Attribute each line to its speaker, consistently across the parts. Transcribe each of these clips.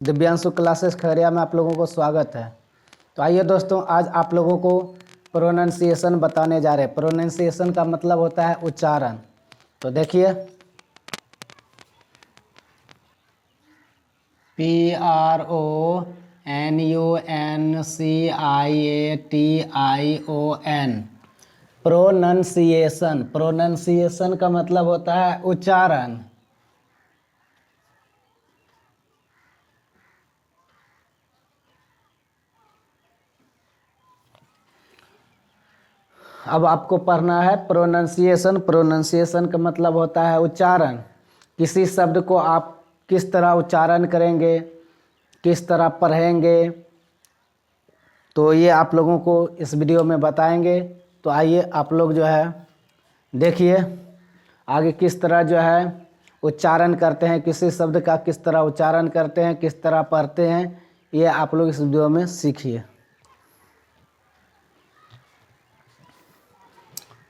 Speaker 1: Divyanshu classes Khagaria में आप लोगों को स्वागत है। तो आइए दोस्तों, आज आप लोगों को प्रोनाउंसिएशन बताने जा रहे हैं। प्रोनाउंसिएशन का मतलब होता है उच्चारण। तो देखिए, PRONUNCIATION प्रोनाउंसिएशन। प्रोनाउंसिएशन का मतलब होता है उच्चारण। अब आपको पढ़ना है प्रोनाउंसिएशन। प्रोनाउंसिएशन का मतलब होता है उच्चारण। किसी शब्द को आप किस तरह उच्चारण करेंगे, किस तरह पढ़ेंगे, तो ये आप लोगों को इस वीडियो में बताएंगे। तो आइए आप लोग जो है देखिए आगे किस तरह जो है उच्चारण करते हैं, किसी शब्द का किस तरह उच्चारण करते हैं, किस तरह पढ़ते हैं, ये आप लोग इस वीडियो में सीखिए।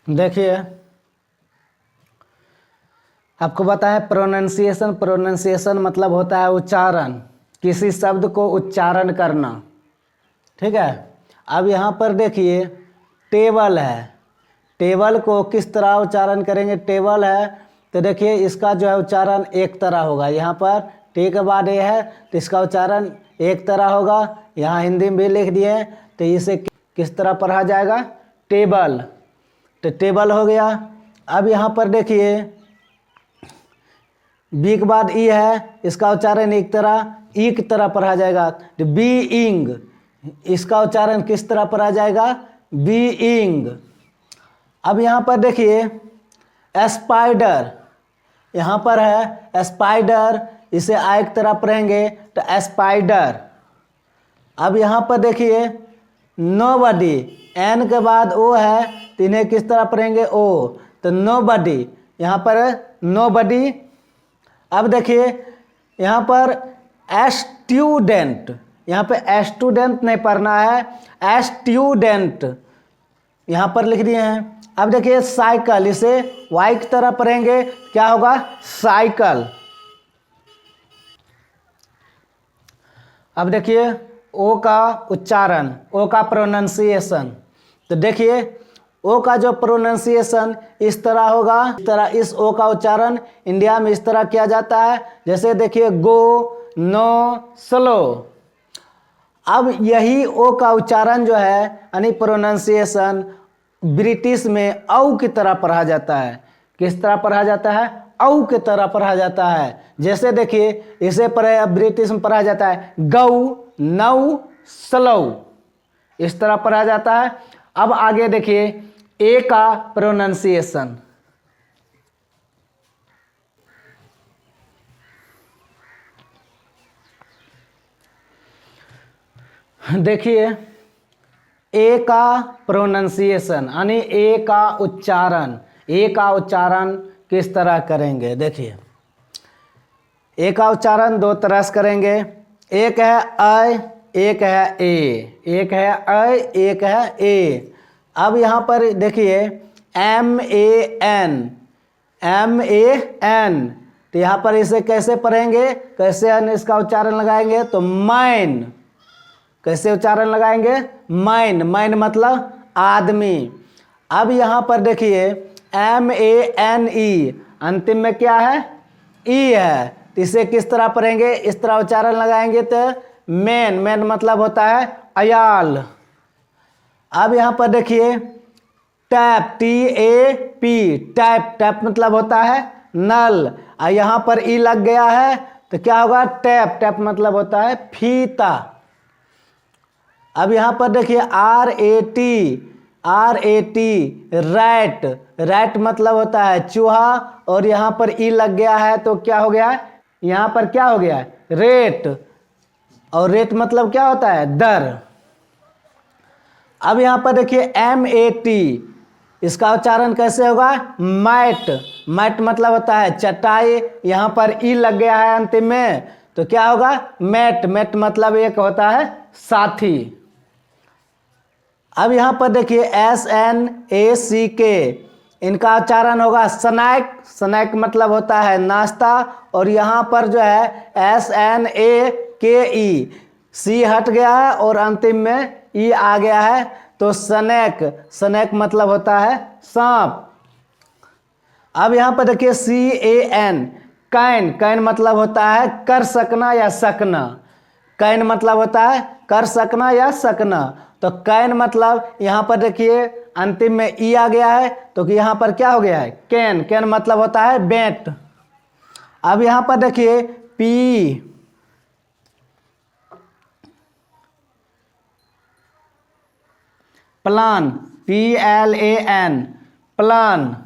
Speaker 1: देखिए, आपको बताएं प्रोनाउंसिएशन। प्रोनाउंसिएशन मतलब होता है उच्चारण, किसी शब्द को उच्चारण करना। ठीक है। अब यहाँ पर देखिए टेबल है। टेबल को किस तरह उच्चारण करेंगे? टेबल है तो देखिए इसका जो है उच्चारण एक तरह होगा। यहाँ पर टे के बाद ये है तो इसका उच्चारण एक तरह होगा। यहाँ हिंदी में भी लिख दिए तो इसे किस तरह पढ़ा जाएगा? टेबल। तो टेबल हो गया। अब यहाँ पर देखिए बी के बाद ई है, इसका उच्चारण एक तरह ई की तरह पढ़ा जाएगा। तो बीइंग, इसका उच्चारण किस तरह पढ़ा जाएगा? बीइंग। अब यहाँ पर देखिए स्पाइडर, यहाँ पर है स्पाइडर, इसे आई की तरह पढ़ेंगे तो स्पाइडर। अब यहाँ पर देखिए नोबडी, एन के बाद ओ है तो इन्हें किस तरह पढ़ेंगे? ओ। तो नोबडी, यहाँ पर नोबडी। अब देखिए यहाँ पर स्टूडेंट, यहाँ पे स्टूडेंट नहीं पढ़ना है, स्टूडेंट यहाँ पर लिख दिए हैं। अब देखिए साइकिल, इसे वाई की तरह पढ़ेंगे, क्या होगा? साइकिल। अब देखिए ओ का उच्चारण, ओ का प्रोनाउंसिएशन। तो देखिए ओ का जो प्रोनाउंसिएशन इस तरह होगा। इस तरह इस ओ का उच्चारण इंडिया में इस तरह किया जाता है, जैसे देखिए गो, नो, स्लो। अब यही ओ का उच्चारण जो है यानी प्रोनाउंसिएशन ब्रिटिश में औ की तरह पढ़ा जाता है। किस तरह पढ़ा जाता है? औ की तरह पढ़ा जाता है। जैसे देखिए इसे ब्रिटिश में पढ़ा जाता है गौ, नौ, स्लो, इस तरह पढ़ा जाता है। अब आगे देखिए ए का प्रोनाउंसिएशन। देखिए ए का प्रोनाउंसिएशन यानी ए का उच्चारण। ए का उच्चारण किस तरह करेंगे? देखिए ए का उच्चारण दो तरह से करेंगे। एक है अ, एक है ए। एक है अ, एक है ए। अब यहाँ पर देखिए MAN, MAN, तो यहाँ पर इसे कैसे पढ़ेंगे, कैसे इसका उच्चारण लगाएंगे? तो मैन। कैसे उच्चारण लगाएंगे? मैन। मैन मतलब आदमी। अब यहाँ पर देखिए MANE, अंतिम में क्या है? ई है, तो इसे किस तरह पढ़ेंगे? इस तरह उच्चारण लगाएंगे तो मैन। मैन मतलब होता है अयाल। अब यहाँ पर देखिए टैप, TAP, टैप। टैप मतलब होता है नल। और यहाँ पर ई लग गया है तो क्या होगा? टैप। टैप मतलब होता है फीता। अब यहाँ पर देखिए RAT, RAT, रैट। रैट मतलब होता है चूहा, और यहाँ पर ई लग गया है तो क्या हो गया? यहाँ पर क्या हो गया? रेट। और रेट मतलब क्या होता है? दर। अब यहाँ पर देखिए MAT, इसका उच्चारण कैसे होगा? मैट। मैट मतलब होता है चटाई, यहाँ पर ई लग गया है अंतिम में तो क्या होगा? मैट। मैट मतलब एक होता है साथी। अब यहाँ पर देखिए SNACK, इनका उच्चारण होगा स्नैक। स्नैक मतलब होता है नाश्ता, और यहाँ पर जो है SNAKE, सी हट गया है और अंतिम में ई आ गया है, तो स्नैक। स्नैक मतलब होता है सांप। अब यहाँ पर देखिए CAN, कैन। कैन मतलब होता है कर सकना या सकना। कैन मतलब होता है कर सकना या सकना। तो कैन मतलब यहाँ पर देखिए अंतिम में ई आ गया है, तो कि यहाँ पर क्या हो गया है कैन। कैन मतलब होता है बैट। अब यहाँ पर देखिए P, plan. PLAN, plan.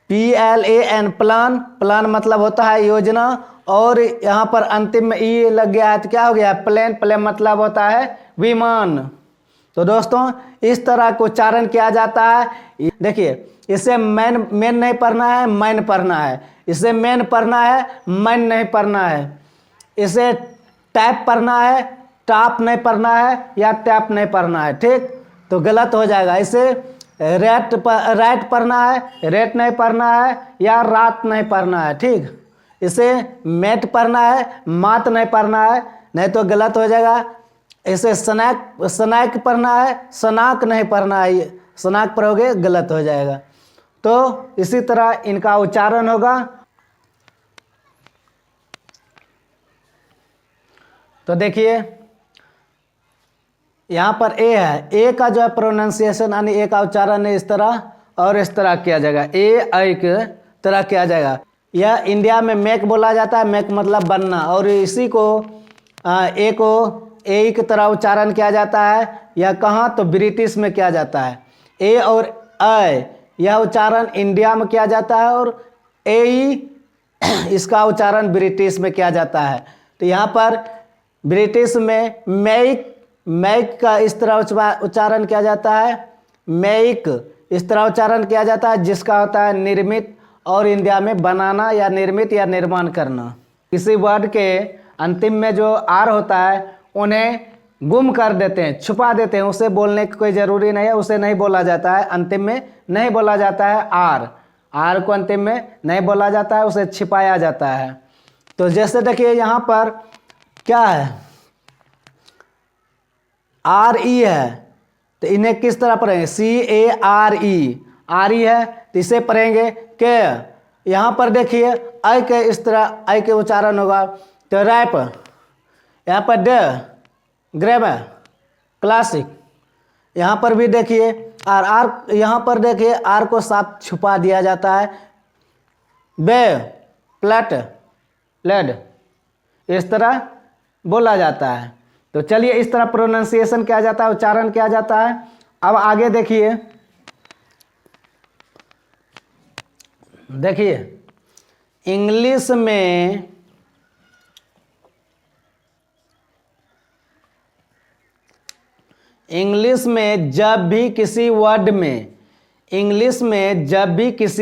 Speaker 1: PLAN, plan. Plan मतलब होता है योजना, और यहाँ पर अंतिम में ई लग गया है तो क्या हो गया प्लेन। प्लेन मतलब होता है विमान। तो दोस्तों इस तरह को उच्चारण किया जाता है। देखिए इसे मैन मैन नहीं पढ़ना है, मैन पढ़ना है। इसे मैन पढ़ना है, मैन नहीं पढ़ना है। इसे टैप पढ़ना है, टाप नहीं पढ़ना है, या टैप नहीं पढ़ना है। ठीक, तो गलत हो जाएगा। इसे रैट पढ़ना है, रेट नहीं पढ़ना है, या रात नहीं पढ़ना है। ठीक, इसे मैट पढ़ना है, मात नहीं पढ़ना है, नहीं तो गलत हो जाएगा। इसे स्नैक पढ़ना है, स्नाक नहीं पढ़ना है। स्नाक पढ़ोगे गलत हो जाएगा। तो इसी तरह इनका उच्चारण होगा। तो देखिए यहाँ पर ए है, ए का जो है प्रोनाउंसिएशन यानी ए का उच्चारण इस तरह और इस तरह किया जाएगा। ए के तरह किया जाएगा। यह इंडिया में मैक बोला जाता है। मैक मतलब बनना, और इसी को ए को ए की तरह उच्चारण किया जाता है। यह कहाँ, तो ब्रिटिश में किया जाता है। ए और ऐ यह उच्चारण इंडिया में किया जाता है, और ए इसका उच्चारण ब्रिटिश में किया जाता है। तो यहाँ पर ब्रिटिश में मैक का इस तरह उच्चारण किया जाता है। मैक इस तरह उच्चारण किया जाता है, जिसका होता है निर्मित, और इंडिया में बनाना या निर्मित या निर्माण करना। किसी वर्ड के अंतिम में जो आर होता है उन्हें गुम कर देते हैं, छुपा देते हैं। उसे बोलने की कोई ज़रूरी नहीं है, उसे नहीं बोला जाता है। अंतिम में नहीं बोला जाता है आर को अंतिम में नहीं बोला जाता है, उसे छिपाया जाता है। तो जैसे देखिए यहाँ पर क्या है, RE है, तो इन्हें किस तरह पढ़ेंगे, CARE है, तो इसे पढ़ेंगे के। यहाँ पर देखिए आई के इस तरह आई के उच्चारण होगा। तो रैप, यहाँ पर ग्रेब, क्लासिक। यहाँ पर भी देखिए आर यहाँ पर देखिए आर को साफ छुपा दिया जाता है। प्लेट, लेड, इस तरह बोला जाता है। तो चलिए इस तरह प्रोनाउंसिएशन किया जाता है, उच्चारण किया जाता है। अब आगे देखिए इंग्लिश में जब भी किसी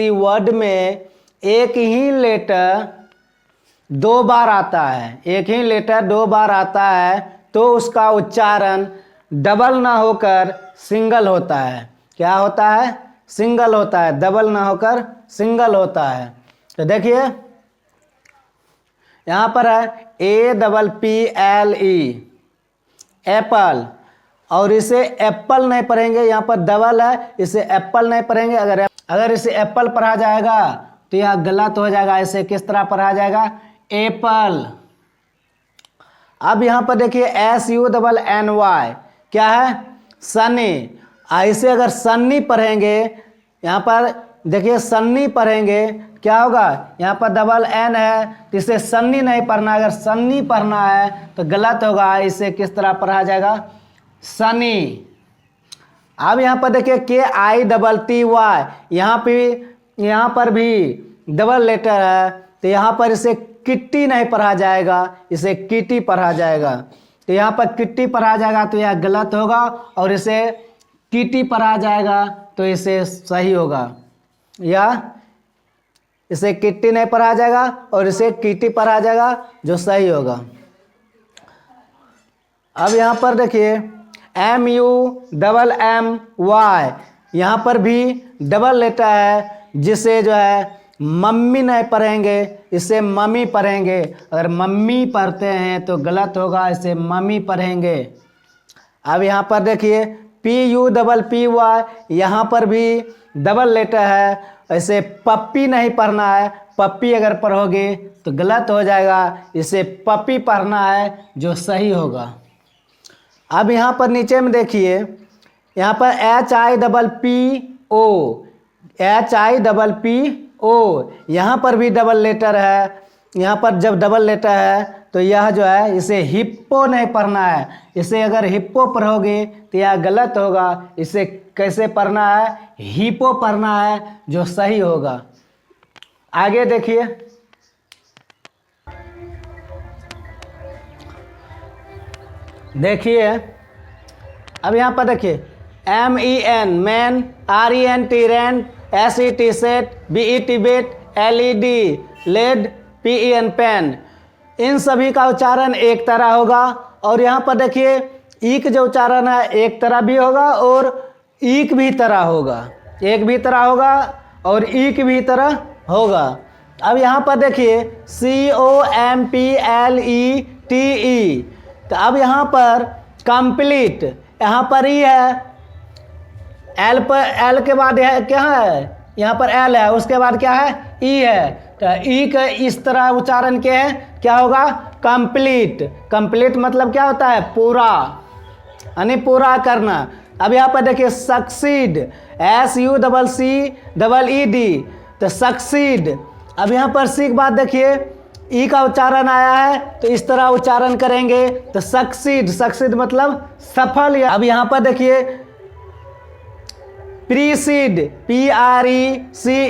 Speaker 1: वर्ड में एक ही लेटर दो बार आता है, तो उसका उच्चारण डबल ना होकर सिंगल होता है। क्या होता है, सिंगल होता है, डबल ना होकर सिंगल होता है। तो देखिए यहाँ पर है APPLE, एप्पल, और इसे एप्पल नहीं पढ़ेंगे। यहाँ पर डबल है, इसे एप्पल नहीं पढ़ेंगे। अगर इसे एप्पल पढ़ा जाएगा तो यह गलत हो जाएगा। इसे किस तरह पढ़ा जाएगा, एप्पल। अब यहाँ पर देखिए SUNNY क्या है, सनी। इसे अगर सन्नी पढ़ेंगे, यहाँ पर देखिए सन्नी पढ़ेंगे, क्या होगा, यहाँ पर डबल एन है, तो इसे सन्नी नहीं पढ़ना। अगर सन्नी पढ़ना है तो गलत होगा। इसे किस तरह पढ़ा जाएगा, सनी। अब यहाँ पर देखिए KITTY, यहाँ पर भी डबल लेटर है, तो यहाँ पर इसे किट्टी नहीं पढ़ा जाएगा, इसे किटी पढ़ा जाएगा। तो यहाँ पर किट्टी पढ़ा जाएगा तो यह गलत होगा, और इसे किटी पढ़ा जाएगा तो इसे सही होगा। या इसे किट्टी नहीं पढ़ा जाएगा और इसे किटी पढ़ा जाएगा, जो सही होगा। अब यहाँ पर देखिए MUMMY, यहाँ पर भी डबल लेटर है, जिसे जो है मम्मी नहीं पढ़ेंगे, इसे मम्मी पढ़ेंगे। अगर मम्मी पढ़ते हैं तो गलत होगा, इसे मम्मी पढ़ेंगे। अब यहाँ पर देखिए PUPPY, यहाँ पर भी डबल लेटर है, इसे पप्पी नहीं पढ़ना है, पप्पी अगर पढ़ोगे तो गलत हो जाएगा, इसे पप्पी पढ़ना है, जो सही होगा। अब यहाँ पर नीचे में देखिए, यहाँ पर HIPPO, यहाँ पर भी डबल लेटर है। यहाँ पर जब डबल लेटर है तो यह जो है, इसे हिप्पो नहीं पढ़ना है, इसे अगर हिप्पो पढ़ोगे तो यह गलत होगा, इसे कैसे पढ़ना है, हिप्पो पढ़ना है, जो सही होगा। आगे देखिए, अब यहाँ पर देखिए MEN man, RENT rent, SET set, BET बेट, LED लेड, PEN पेन, इन सभी का उच्चारण एक तरह होगा। और यहाँ पर देखिए ई का जो उच्चारण है एक तरह भी होगा और ईक भी तरह होगा, एक भी तरह होगा और ईक भी तरह होगा। अब यहाँ पर देखिए COMPLETE, तो अब यहाँ पर कंप्लीट, यहाँ पर ई है, एल पर, एल के बाद है क्या है, यहाँ पर एल है, उसके बाद क्या है, ई है, तो ई का इस तरह उच्चारण के हैं, क्या होगा, कंप्लीट। कंप्लीट मतलब क्या होता है, पूरा, यानी पूरा करना। अब यहाँ पर देखिए सक्सीड, SUCCEED, तो सक्सीड। अब यहाँ पर सी के बाद देखिए ई का उच्चारण आया है, तो इस तरह उच्चारण करेंगे, तो सक्सीड, सक्सीड मतलब सफल। अब यहाँ पर देखिए प्रीसीड, PRECEDE,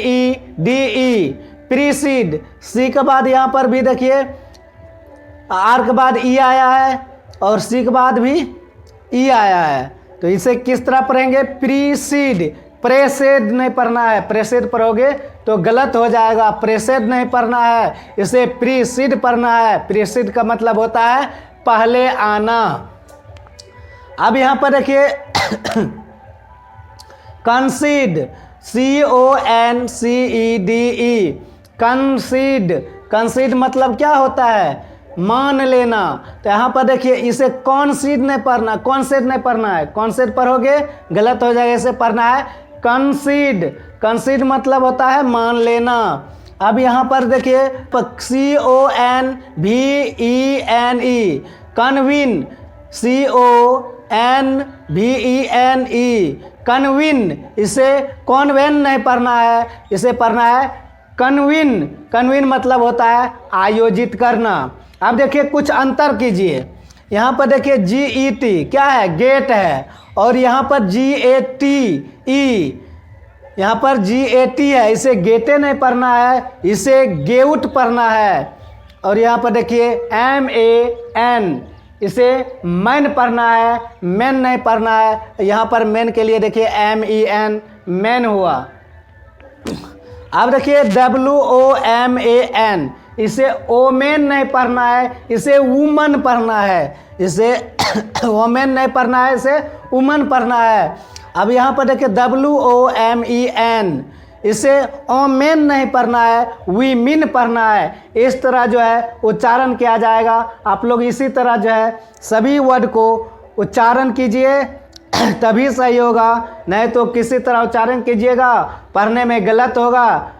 Speaker 1: प्रीसीड। सी के बाद यहाँ पर भी देखिए आर के बाद ई आया है और सी के बाद भी ई आया है, तो इसे किस तरह पढ़ेंगे, प्रीसीड। प्रेसेड नहीं पढ़ना है, प्रेसेड पढ़ोगे तो गलत हो जाएगा, प्रेसेड नहीं पढ़ना है, इसे प्रीसीड पढ़ना है। प्रीसीड का मतलब होता है पहले आना। अब यहाँ पर देखिए कंसीड, CONCEDE, कंसीड। कंसीड मतलब क्या होता है, मान लेना। तो यहाँ पर देखिए इसे कॉन्सीड नहीं पढ़ना, कॉन्सेड नहीं पढ़ना है, कॉन्सेड पढ़ोगे गलत हो जाएगा, इसे पढ़ना है कंसीड। कंसीड मतलब होता है मान लेना। अब यहाँ पर देखिए CONVENE, कन्वीन, CONVENE, कन्वीन, इसे कॉन्वेन नहीं पढ़ना है, इसे पढ़ना है कन्वीन। कन्वीन मतलब होता है आयोजित करना। अब देखिए कुछ अंतर कीजिए, यहाँ पर देखिए GET क्या है, गेट है, और यहाँ पर GATE, यहाँ पर GAT है, इसे गेटे नहीं पढ़ना है, इसे गेउट पढ़ना है। और यहाँ पर देखिए MAN, इसे मैन पढ़ना है, मैन नहीं पढ़ना है। यहाँ पर मैन के लिए देखिए MEN, मैन हुआ। अब देखिए WOMAN, इसे ओमेन नहीं पढ़ना है, इसे वुमन पढ़ना है, इसे वोमेन नहीं पढ़ना है, इसे वुमन पढ़ना है। अब यहाँ पर देखिए WOMEN, इसे ओमेन नहीं पढ़ना है, वीमिन पढ़ना है। इस तरह जो है उच्चारण किया जाएगा। आप लोग इसी तरह जो है सभी वर्ड को उच्चारण कीजिए, तभी सही होगा, नहीं तो किसी तरह उच्चारण कीजिएगा पढ़ने में गलत होगा।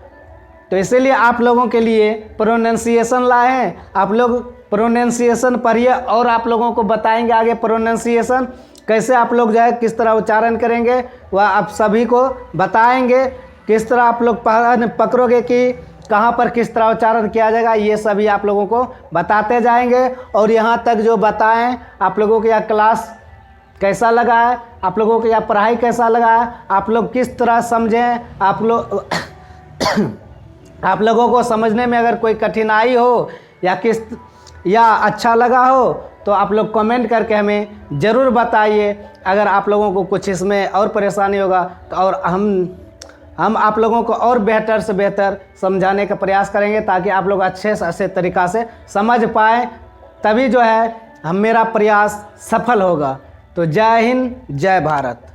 Speaker 1: तो इसीलिए आप लोगों के लिए प्रोनाउंसिएशन लाए हैं, आप लोग प्रोनाउंसिएशन पढ़िए और आप लोगों को बताएंगे आगे प्रोनाउंसिएशन कैसे आप लोग जो है किस तरह उच्चारण करेंगे, वह आप सभी को बताएंगे। किस तरह आप लोग पकड़ोगे कि कहाँ पर किस तरह उच्चारण किया जाएगा, ये सभी आप लोगों को बताते जाएंगे। और यहाँ तक जो बताएं, आप लोगों को यह क्लास कैसा लगा है, आप लोगों को यह पढ़ाई कैसा लगा है, आप लोग किस तरह समझें, आप लोग आप लोगों को समझने में अगर कोई कठिनाई हो या अच्छा लगा हो तो आप लोग कमेंट करके हमें ज़रूर बताइए। अगर आप लोगों को कुछ इसमें और परेशानी होगा तो और हम आप लोगों को और बेहतर से बेहतर समझाने का प्रयास करेंगे, ताकि आप लोग अच्छे से अच्छे तरीक़ा से समझ पाएँ, तभी जो है मेरा प्रयास सफल होगा। तो जय हिंद, जय भारत।